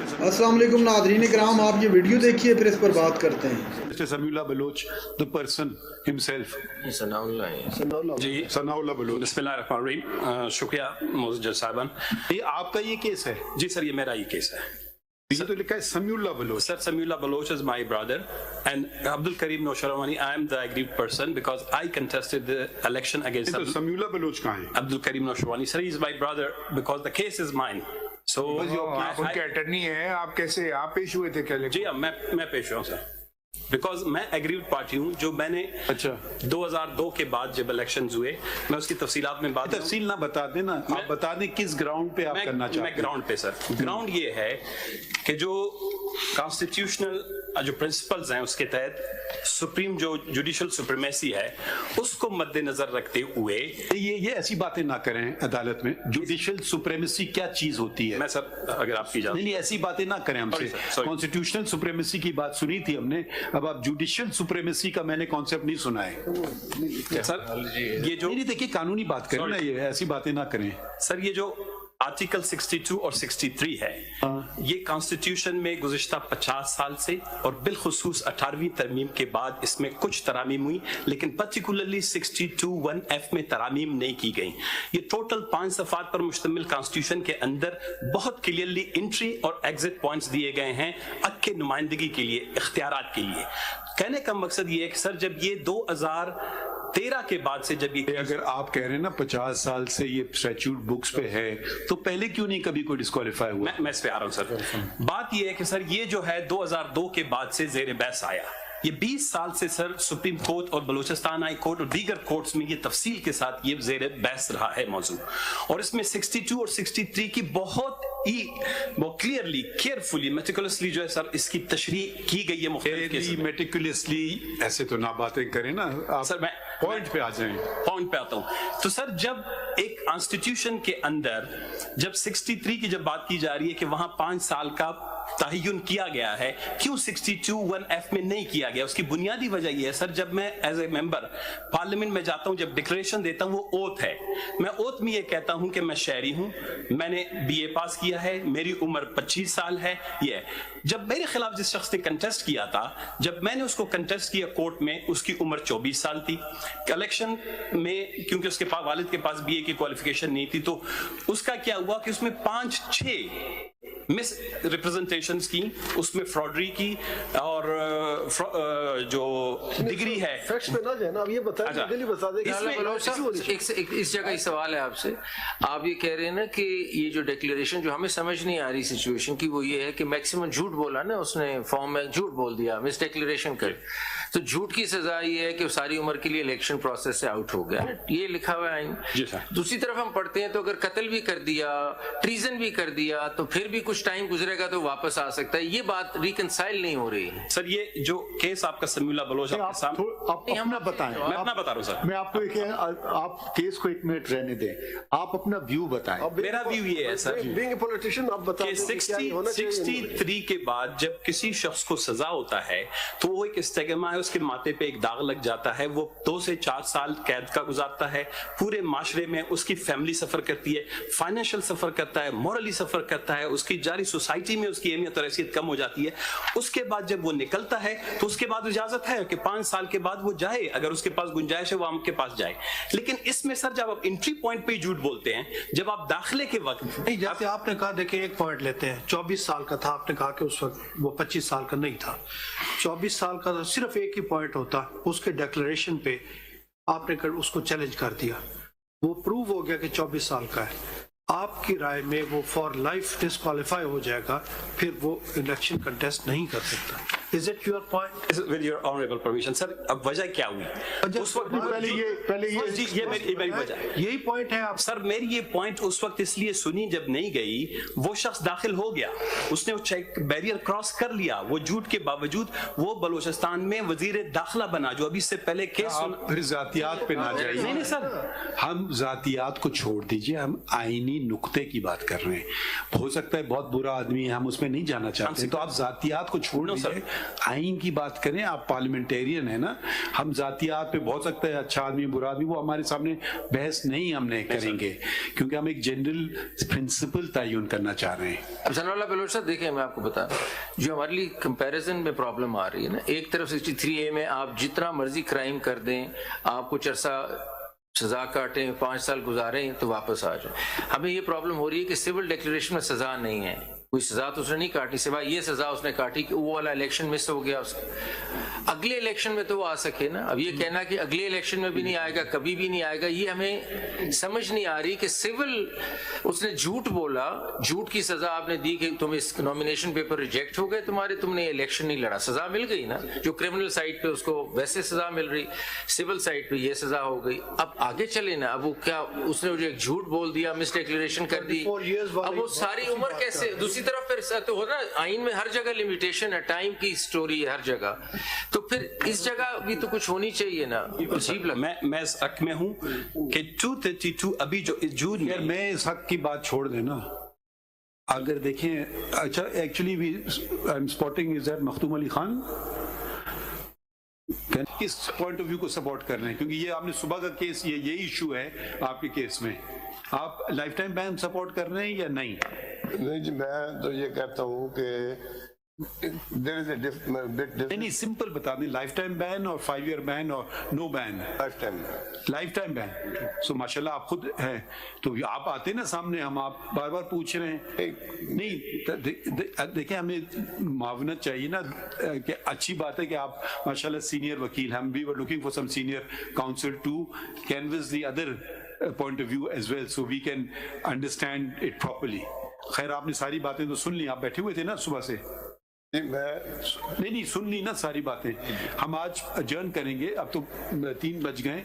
अस्सलाम वालेकुम नाज़रीन इकराम, आप ये वीडियो देखिए फिर इस पर बात करते हैं। Mr. Samiullah Baloch, the person himself. Ji Sanaullah Baloch. बिस्मिल्लाहिर्रहमानिर्रहीम। शुक्रिया मोअज़्ज़ज़ साहबान। ये आपका ये केस है? जी सर, ये मेरा ही केस है। ये तो लिखा है Samiullah Baloch. Sir, Samiullah Baloch is my brother, and Abdul Karim Nosharawani, I am the aggrieved person because I contested the election against तो Samiullah Baloch कहाँ है? Abdul Karim Nosharawani. Sir, he is my brother because the case is mine. So आप उनके attorney हैं, आप कैसे आप पेश हुए थे क्या? जी हाँ, मैं पेश हुआ सर, बिकॉज मैं एग्रीव्ड पार्टी हूँ। जो मैंने अच्छा 2002 के बाद जब इलेक्शन हुए, मैं उसकी तफसीलात में बात तफसील ना बता देना, आप बता दें किस ग्राउंड पे आप करना चाहते हैं। मैं ग्राउंड पे सर, ग्राउंड ये है कि जो कॉन्स्टिट्यूशनल जो प्रिंसिपल्स हैं उसके तहत सुप्रीम जो जुडिशल सुप्रीमेसी है उसको मद्देनजर रखते हुए ये ऐसी बातें ना करें अदालत में। जुडिशियल सुप्रीमेसी क्या चीज होती है? मैं सर अगर आपकी इजाजत नहीं ऐसी बातें ना करें हमसे। sorry. कॉन्स्टिट्यूशनल सुप्रीमेसी की बात सुनी थी हमने, अब आप जुडिशियल सुप्रीमेसी का मैंने कॉन्सेप्ट नहीं सुना है सर। ये जो नहीं देखिए कानूनी बात करें ना, ये ऐसी बातें ना करें सर, ये जो आर्टिकल 62 और 63 है, ये कॉन्स्टिट्यूशन में गुज़िश्ता 50 साल से और बिलखुसूस 18वीं तरमीम के बाद इसमें कुछ तरामीम हुई, लेकिन पर्टिकुलरली 62(1)(f) में तरामीम नहीं की गई। ये टोटल 5 सफ़ात पर मुश्तमिल कॉन्स्टिट्यूशन के अंदर बहुत क्लियरली एंट्री और एग्जिट पॉइंट्स दिए गए हैं हक के नुमाइंदगी के लिए, इख्तियारात के लिए। कहने का मकसद ये है कि सर जब ये 2013 के बाद से जब ये अगर आप कह रहे हैं ना 50 साल से ये स्टैट्यूट बुक्स पे है, तो पहले क्यों नहीं कभी कोई डिस्क्वालीफाई हुआ? मैं इस पे आ रहा हूं सर। बात ये है कि सर ये जो है 2002 के बाद से ज़ेर बहस आया। ये 20 साल से सर सुप्रीम कोर्ट और बलूचिस्तान हाई कोर्ट और दीगर कोर्ट्स में ये तफसील के साथ ये ज़ेर बहस रहा है मौजू, और इसमें 62 और 63 की बहुत क्लियरली केयरफुली मेटिकुलसली जो है सर इसकी तशरीह की गई है मुख्तलिफ केसेस में। मेटिकुलसली ऐसे तो ना बातें करें ना आप, सर मैं पॉइंट पे आ जाएं। पॉइंट पे आता हूं। तो सर जब एक कॉन्स्टिट्यूशन के अंदर जब 63 की जब बात की जा रही है कि वहां 5 साल का तयन किया गया है, क्यों 62(1)(f) में नहीं किया गया? उसकी बुनियादी वजह यह है सर, जब मैं एज ए मेंबर पार्लियामेंट में जाता हूं, जब डिक्लेरेशन देता हूं, वो ओथ है। मैं ओथ में ये कहता हूं कि मैं शहरी हूं, मैंने BA पास किया है, मेरी उम्र 25 साल है। ये जब मेरे खिलाफ जिस शख्स ने कंटेस्ट किया था, जब मैंने उसको कंटेस्ट किया कोर्ट में, उसकी उम्र 24 साल थी। इलेक्शन में क्योंकि उसके पास वालिद के पास BA की क्वालिफिकेशन नहीं थी, तो उसका क्या हुआ कि उसमें 5-6 मिस रिप्रेजेंटेशंस की, उसमें फ्रॉडरी की, और जो डिग्री है फैक्ट्स पे ना जाए ना, अब ये बताएं, जल्दी बता दें। इस जगह इस सवाल है आपसे, आप ये कह रहे हैं ना कि ये जो डिक्लेरेशन जो हमें समझ नहीं आ रही सिचुएशन की, वो ये है कि मैक्सिमम झूठ बोला ना उसने, फॉर्म में झूठ बोल दिया, मिस डिक्लेरेशन कर, तो झूठ की सजा ये है कि सारी उम्र के लिए इलेक्शन प्रोसेस से आउट हो गया। ये लिखा हुआ है आइन। दूसरी तरफ हम पढ़ते हैं तो अगर कत्ल भी कर दिया, ट्रीजन भी कर दिया, तो फिर भी कुछ टाइम गुजरेगा तो वापस आ सकता है। ये बात रिकंसाइल नहीं हो रही है सर। ये जो केस आपका समीउल्लाह बलोच आपके सामने, आप अपना बताएं। मैं अपना बता रहा हूं सर। मैं आपको एक आप केस को 1 मिनट रहने दें, आप अपना व्यू बताएं। मेरा व्यू ये है सर, बीइंग ए पॉलिटिशियन आप बता दें कि क्या होना चाहिए। 63 के बाद जब किसी शख्स को सजा होता है तो वो एक स्टिग्मा है, उसके माथे पे एक दाग लग जाता है, वो 2 से 4 साल कैद का गुजारता है। पूरे माशरे में उसकी फैमिली सफर करती है, फाइनेंशियल सफर करता है, मॉरली सफर करता है, उसकी जारी सोसाइटी में उसकी अहमियत और हैसियत कम हो जाती है। उसके बाद जब वो निकलता है तो उसके बाद इजाजत है कि 5 साल के बाद वो जाए, अगर उसके पास गुंजाइश है वो आपके पास जाए। लेकिन इसमें सर जब आप एंट्री पॉइंट पे झूठ बोलते हैं, जब आप दाखिले के वक्त नहीं, जैसे आपने कहा, देखिए एक पॉइंट लेते हैं, 24 साल का था, आपने कहा कि उस वक्त वो 25 साल का नहीं था। 24 साल का तो सिर्फ एक ही पॉइंट होता, उसके डिक्लेरेशन पे आपने उसको चैलेंज कर दिया, वो प्रूव हो गया कि 24 साल का है। आपकी राय में वो फॉर लाइफ डिस्क्वालीफाई हो जाएगा, फिर वो इलेक्शन कंटेस्ट नहीं कर सकता। Is it your point? With your honourable permission sir, अब वजह क्या हुई उस वक्त? पहले ये मेरी वजह, यही पॉइंट है आप सर। मेरी ये पॉइंट उस वक्त इसलिए सुनी जब नहीं गई, वो शख्स दाखिल हो गया, उसने वो चेक बैरियर क्रॉस कर लिया, वो झूठ के बावजूद वो बलूचिस्तान में वजीर दाखिला बना, जो अभी से पहले केस। फिर जातियात पे ना जाइए। नहीं सर, हम जातियात को छोड़ दीजिए, हम आईनी नुक्ते की बात कर रहे हैं। हो सकता है बहुत बुरा आदमी है, हम उसमें नहीं जाना चाहते, तो आप जातियात को छोड़ दीजिए, आइन की बात करें, आप पार्लियामेंटेरियन है ना, हम जातियात पे बहुत सकता है अच्छा आदमी बुरा आदमी, वो हमारे सामने बहस नहीं हमने करेंगे, क्योंकि हम एक जनरल प्रिंसिपल तयन करना चाह रहे हैं। अब सनाउल्लाह बलोच साहब देखिए, मैं आपको बता रहा हूं, जो हमारे लिए कंपैरिजन में प्रॉब्लम आ रही है ना, एक तरफ 63A में आप जितना मर्जी क्राइम कर दें, आप कुछ अरसा सजा काटें, 5 साल गुजारें तो वापस आ जाए। हमें ये प्रॉब्लम हो रही है कि सिविल डिक्लेरेशन में सजा नहीं है, कोई सजा तो उसने नहीं काटी, सिवाय ये सजा उसने काटी कि वो वाला इलेक्शन मिस हो गया उसका, अगले इलेक्शन में तो वो आ सके ना। अब ये कहना कि अगले इलेक्शन में भी नहीं आएगा, कभी भी नहीं आएगा, ये हमें समझ नहीं आ रही कि सिविल उसने झूठ बोला, झूठ की सजा आपने दी कि तुम इस नॉमिनेशन पेपर रिजेक्ट हो गए तुम्हारे, तुमने इलेक्शन नहीं लड़ा, सजा मिल गई ना। जो क्रिमिनल साइड पे उसको वैसे सजा मिल रही, सिविल साइड पे ये सजा हो गई। अब आगे चले ना, अब वो क्या, उसने जो एक झूठ बोल दिया, मिस डिक्लेरेशन कर दी, अब वो सारी उम्र कैसे। दूसरी तरफ फिर तो हो ना, आइन में हर जगह लिमिटेशन है, टाइम की स्टोरी है हर जगह, तो फिर इस जगह भी तो कुछ होनी चाहिए ना। अजीब लगता मैं इस हक में हूं कि 232 अभी जो जून यार मैं इस हक की बात छोड़ देना, अगर देखें, अच्छा actually we I am spotting is that Makhdoom Ali Khan किस पॉइंट ऑफ व्यू को सपोर्ट कर रहे हैं, क्योंकि ये आपने सुबह का केस, ये इशू है आपके केस में, आप लाइफ टाइम बैन सपोर्ट कर रहे हैं या नहीं? नहीं जी, मैं तो ये कहता हूँ कि नहीं, सिंपल बता दें, लाइफ टाइम बैन और 5 ईयर बैन और no ban. Life time ban. So माशाल्लाह आप खुद हैं, तो आप आते ना सामने, हम आप बार बार पूछ रहे हैं। नहीं देखें, हमें मावनत चाहिए ना, कि अच्छी बात है कि आप माशाल्लाह सीनियर वकील, हम we were looking for some senior counsel to canvass the other point of view as well, so we can understand it properly. खैर आपने सारी बातें तो सुन ली, आप बैठे हुए थे ना सुबह से? नहीं सुन ली ना सारी बातें। हम आज अजर्न करेंगे, अब तो 3 बज गए,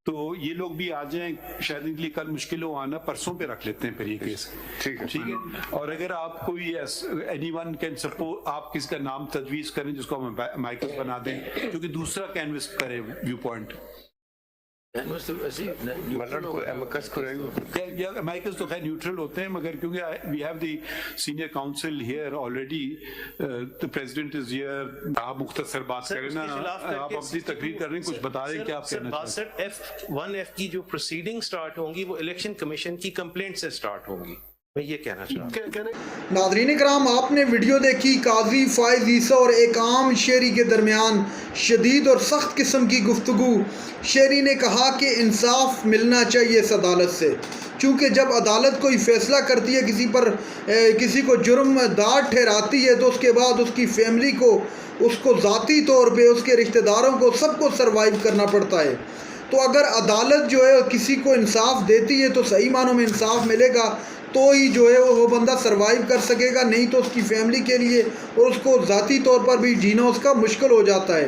तो ये लोग भी आ जाएं, शायद इनके लिए कल मुश्किल हो आना, परसों पे रख लेते हैं फिर ये केस। ठीक है। और अगर आप कोई एनीवन कैन सपोर्ट, आप किसी का नाम तजवीज़ करें जिसको हम माइकल बना दें, क्योंकि दूसरा कैनवस करे व्यू पॉइंट। माइकल्स तो खैर न्यूट्रल होते हैं, मगर क्योंकि we have the senior counsel here already, the president is here, आप मुख्तसर बात करें ना, आप अपनी तकरीर कर रहे हैं, कुछ बता रहे हैं क्या आप कहना चाहते हैं? 62F की जो प्रोसीडिंग स्टार्ट होंगी वो इलेक्शन कमीशन की कंप्लेंट से स्टार्ट होंगी, मैं ये कहना चाहता हूँ। नाज़रीन कराम, आपने वीडियो देखी काजी फाइज ईसा और एक आम शहरी के दरमियान शदीद और सख्त किस्म की गुफ्तगू। शहरी ने कहा कि इंसाफ मिलना चाहिए इस अदालत से, चूँकि जब अदालत कोई फ़ैसला करती है किसी पर, किसी को जुर्मदार ठहराती है, तो उसके बाद उसकी फैमिली को, उसको ज़ाती तौर पे, उसके रिश्तेदारों को, सबको सर्वाइव करना पड़ता है। तो अगर अदालत जो है किसी को इंसाफ देती है तो सही मानों में इंसाफ मिलेगा, तो ही जो है वो बंदा सर्वाइव कर सकेगा, नहीं तो उसकी फैमिली के लिए और उसको ज़ाती तौर पर भी जीना उसका मुश्किल हो जाता है।